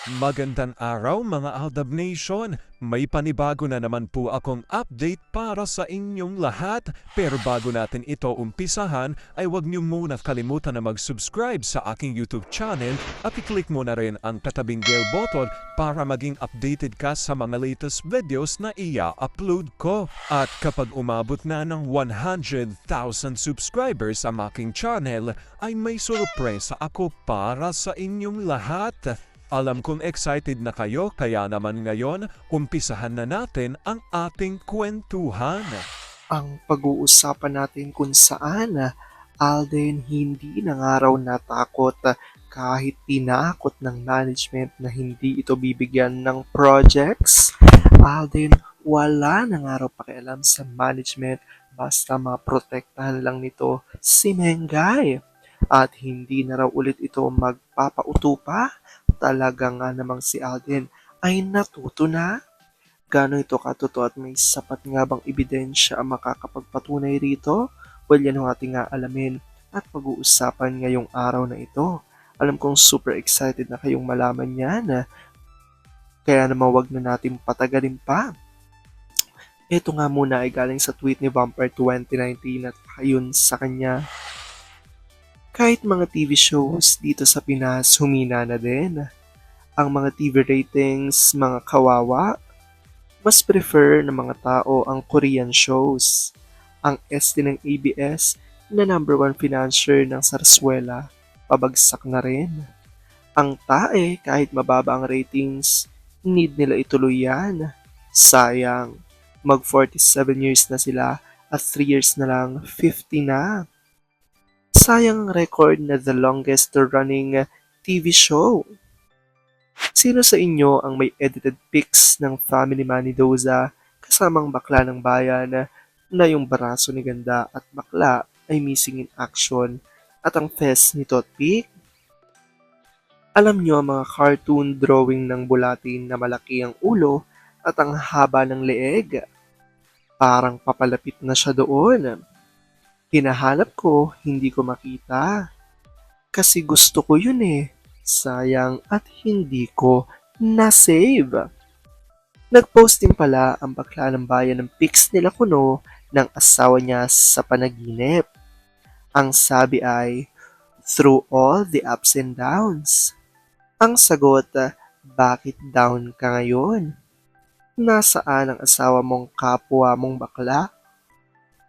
Magandang araw mga Aldab Nation! May panibago na naman po akong update para sa inyong lahat. Pero bago natin ito umpisahan, ay huwag niyo muna kalimutan na mag-subscribe sa aking YouTube channel at i-click mo na rin ang katabing bell button para maging updated ka sa mga latest videos na ia-upload ko. At kapag umabot na ng 100,000 subscribers ang aking channel, ay may sorpresa ako para sa inyong lahat. Alam kong excited na kayo kaya naman ngayon umpisahan na natin ang ating kwentuhan. Ang pag-uusapan natin kung saan Alden hindi na nga raw natakot kahit tinakot ng management na hindi ito bibigyan ng projects. Alden wala na nga raw pakialam sa management basta maprotektahan lang nito si Mengay. At hindi na raw ulit ito magpapauto pa. Talaga nga namang si Alden ay natuto na. Gaano ito katotoo at may sapat nga bang ebidensya ang makakapagpatunay rito? Well, yan ang ating nga alamin at pag-uusapan ngayong araw na ito. Alam kong super excited na kayong malaman yan. Kaya naman wag na natin patagalin pa. Ito nga muna ay galing sa tweet ni Vampire 2019 at ayon sa kanya. Kahit mga TV shows dito sa Pinas humina na din. Ang mga TV ratings, mga kawawa, mas prefer ng mga tao ang Korean shows. Ang ST ng ABS na number 1 financier ng Sarsuela, pabagsak na rin. Ang TAE kahit mababa ang ratings, need nila ituloy yan. Sayang, mag 47 years na sila at 3 years na lang 50 na. Sayang ang record na the longest running TV show. Sino sa inyo ang may edited pics ng Family Man ni Doza kasamang bakla ng bayan na yung baraso ni Ganda at bakla ay missing in action at ang fest ni Totpic? Alam nyo ang mga cartoon drawing ng bulatin na malaki ang ulo at ang haba ng leeg? Parang papalapit na siya doon. Hinahanap ko, hindi ko makita. Kasi gusto ko yun eh. Sayang at hindi ko na-save. Nag-post din pala ang bakla ng bayan ng pics nila Kuno ng asawa niya sa panaginip. Ang sabi ay, through all the ups and downs. Ang sagot, bakit down ka ngayon? Nasaan ang asawa mong kapwa mong bakla?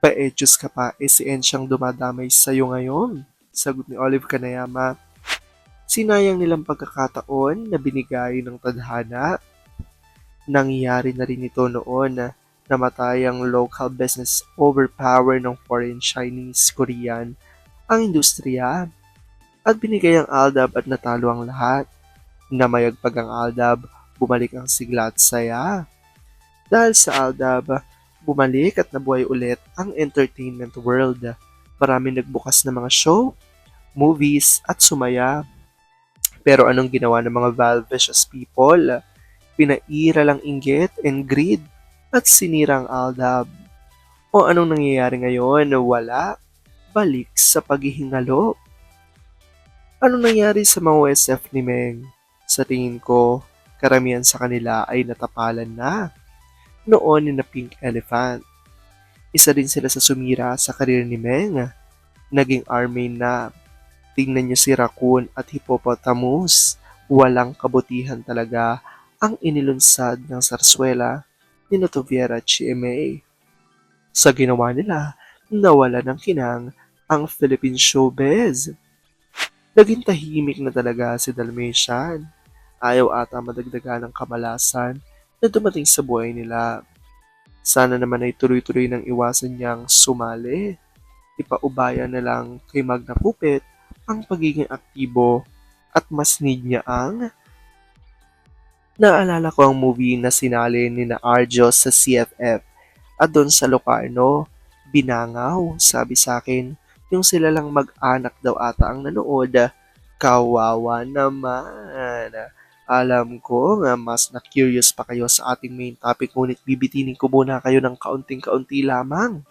Paedyos ka pa, si Ensyang dumadamay sa'yo ngayon. Sagot ni Olive Kanayama. Sinayang nilang pagkakataon na binigay ng tadhana. Nangyari na rin ito noon na namatay ang local business overpower ng foreign Chinese, Korean ang industriya. At binigay ang Aldab at natalo ang lahat. Namayagpag ang Aldab, bumalik ang sigla at saya. Dahil sa Aldab, bumalik at nabuhay ulit ang entertainment world. Marami nagbukas na mga show, movies at sumaya. Pero anong ginawa ng mga Valvicious people? Pinaira lang inggit and greed at sinira ang Aldab. O anong nangyayari ngayon? Wala. Balik sa paghihingalo. Anong nangyari sa mga OSF ni Meng? Sa tingin ko, karamihan sa kanila ay natapalan na. Noon ni na Pink Elephant. Isa din sila sa sumira sa karir ni Meng. Naging army na. Tingnan niyo si Raccoon at Hippopotamus. Walang kabutihan talaga ang inilunsad ng Sarsuela ni Notoviera GMA. Sa ginawa nila, nawala ng kinang ang Philippine showbiz. Naging tahimik na talaga si Dalmatian. Ayaw ata madagdagan ng kamalasan na dumating sa buhay nila. Sana naman ay tuloy-tuloy nang iwasan niyang sumali. Ipaubaya na lang kay Magna Pupit ang pagiging aktibo at mas need niya ang... Naalala ko ang movie na sinali ni na Arjo sa CFF at doon sa Locarno, Binangaw, sabi sa akin, yung sila lang mag-anak daw ata ang nanood. Kawawa naman. Alam ko nga mas na-curious pa kayo sa ating main topic ngunit bibitinin ko muna kayo ng kaunting-kaunti lamang.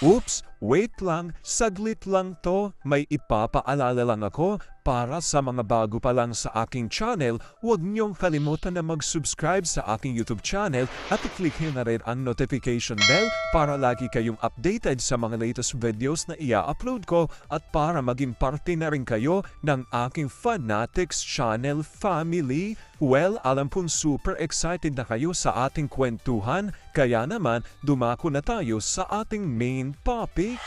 Oops! Wait lang, saglit lang to. May ipapaalala lang ako para sa mga bago pa lang sa aking channel. Huwag niyong kalimutan na mag-subscribe sa aking YouTube channel at i-click na rin ang notification bell para lagi kayong updated sa mga latest videos na ia-upload ko at para maging parte na rin kayo ng aking Fanatics Channel family. Well, alam kong super excited na kayo sa ating kwentuhan, kaya naman dumako na tayo sa ating main topic.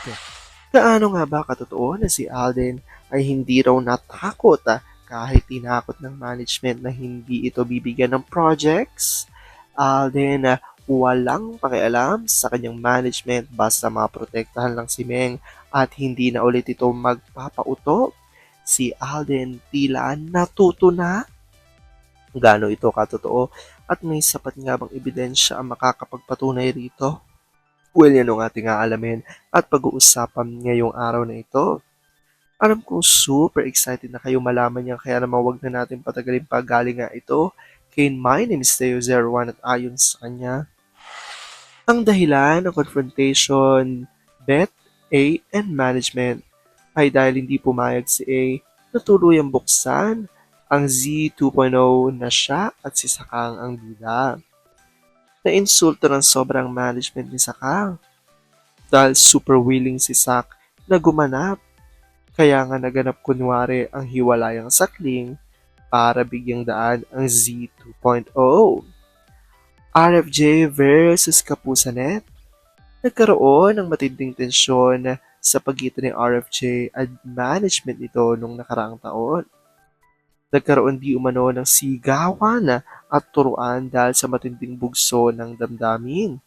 Gaano nga ba katotoo na si Alden ay hindi raw natakot kahit tinakot ng management na hindi ito bibigyan ng projects? Alden walang pakialam sa kanyang management basta maprotektahan lang si Meng at hindi na ulit ito magpapauto. Si Alden tila natuto na. Gaano ito katotoo at may sapat nga bang ebidensya ang makakapagpatunay rito? Well, yan ang ating aalamin at pag-uusapan ngayong araw na ito. Alam kong super excited na kayo malaman yan kaya naman wag na natin patagalin pa galing nga ito. Kay my name is Theo01 at ayon sa kanya, ang dahilan ng confrontation Beth, A, and management ay dahil hindi pumayag si A na tuluyang buksan ang Z 2.0 na siya at si Sakang ang bida. Na-insulto ng sobrang management ni Sakang dahil super willing si Sak na gumanap. Kaya nga naganap kunwari ang hiwalayang sakling para bigyang daan ang Z 2.0. RFJ versus Kapusanet. Nagkaroon ng matinding tensyon sa pagitan ni RFJ at management nito nung nakaraang taon. Nagkaroon di umano ng sigawan at turuan dahil sa matinding bugso ng damdamin.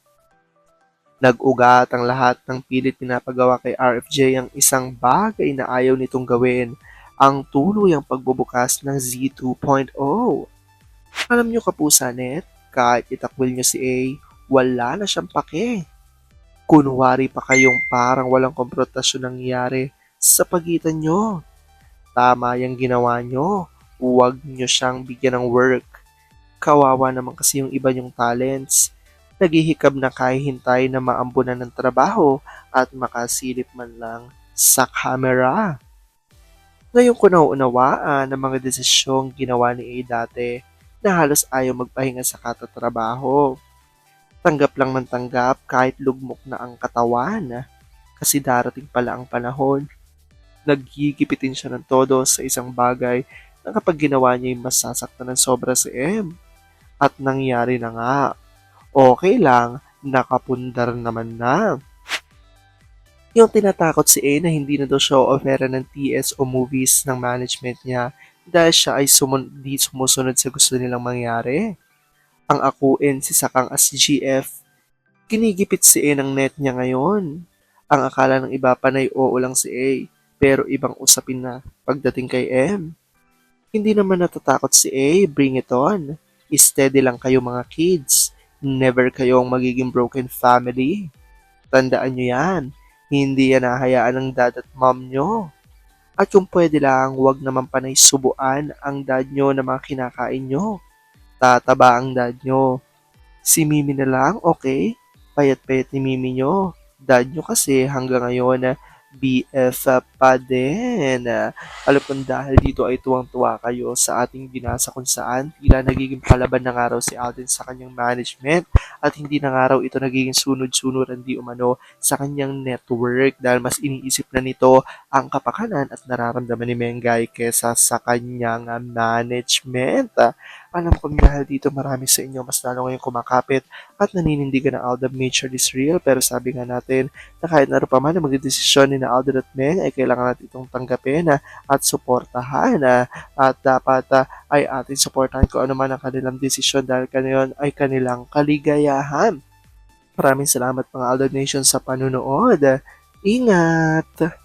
Nag-ugat ang lahat ng pilit pinapagawa kay RFJ ang isang bagay na ayaw nitong gawin, ang tuluyang pagbubukas ng Z 2.0. Alam nyo Kapusanet, kahit itakwil nyo si A, wala na siyang pake. Kunwari pa kayong parang walang komprontasyon nangyayari sa pagitan nyo. Tama yung ginawa nyo. Huwag nyo siyang bigyan ng work. Kawawa naman kasi yung iba nyong talents. Naghihikab na kahihintay na maambunan ng trabaho at makasilip man lang sa camera. Ngayon ko nauunawaan ang mga desisyong ginawa ni A dati na halos ayaw magpahinga sa katatrabaho. Tanggap lang ng tanggap kahit lugmok na ang katawan kasi darating pala ang panahon. Naggigipitin siya ng todo sa isang bagay na kapag ginawa niya yung masasaktan ng sobra si M. At nangyari na nga. Okay lang, nakapundar naman na. Yung tinatakot si A na hindi na daw siya ofera ng TS o movies ng management niya dahil siya ay di sumusunod sa gusto nilang mangyari. Ang akuin si Sakang as GF, kinigipit si A ng net niya ngayon. Ang akala ng iba panay oo lang si A, pero ibang usapin na pagdating kay M. Hindi naman natatakot si A, bring it on. Steady lang kayo mga kids. Never kayong magiging broken family. Tandaan nyo yan. Hindi yan hahayaan ng dad at mom nyo. At kung pwede lang, huwag naman panay subuan ang dad nyo na mga kinakain nyo. Tataba ang dad nyo. Si Mimi na lang, okay? Payat-payat ni Mimi nyo. Dad nyo kasi hanggang ngayon BF pa din. Alam kong dahil dito ay tuwang-tuwa kayo sa ating binasa kung saan tila nagiging palaban na nga raw si Alden sa kanyang management at hindi na nga raw ito nagiging sunod-sunuran di umano sa kanyang network dahil mas iniisip na nito ang kapakanan at nararamdaman ni Mengay kesa sa kanyang management. Alam kong dahil dito marami sa inyo mas lalo ngayong kumakapit at naninindigan na Aldab nature is real pero sabi nga natin na kahit naroon pa man na magdedesisyon ni na Alden at Meng ay kailangan natin itong tanggapin at suportahan at dapat ay ating suportahan kung ano man ang kanilang desisyon dahil kaniyon ay kanilang kaligayahan. Maraming salamat mga Aldab Nation sa panunood. Ingat!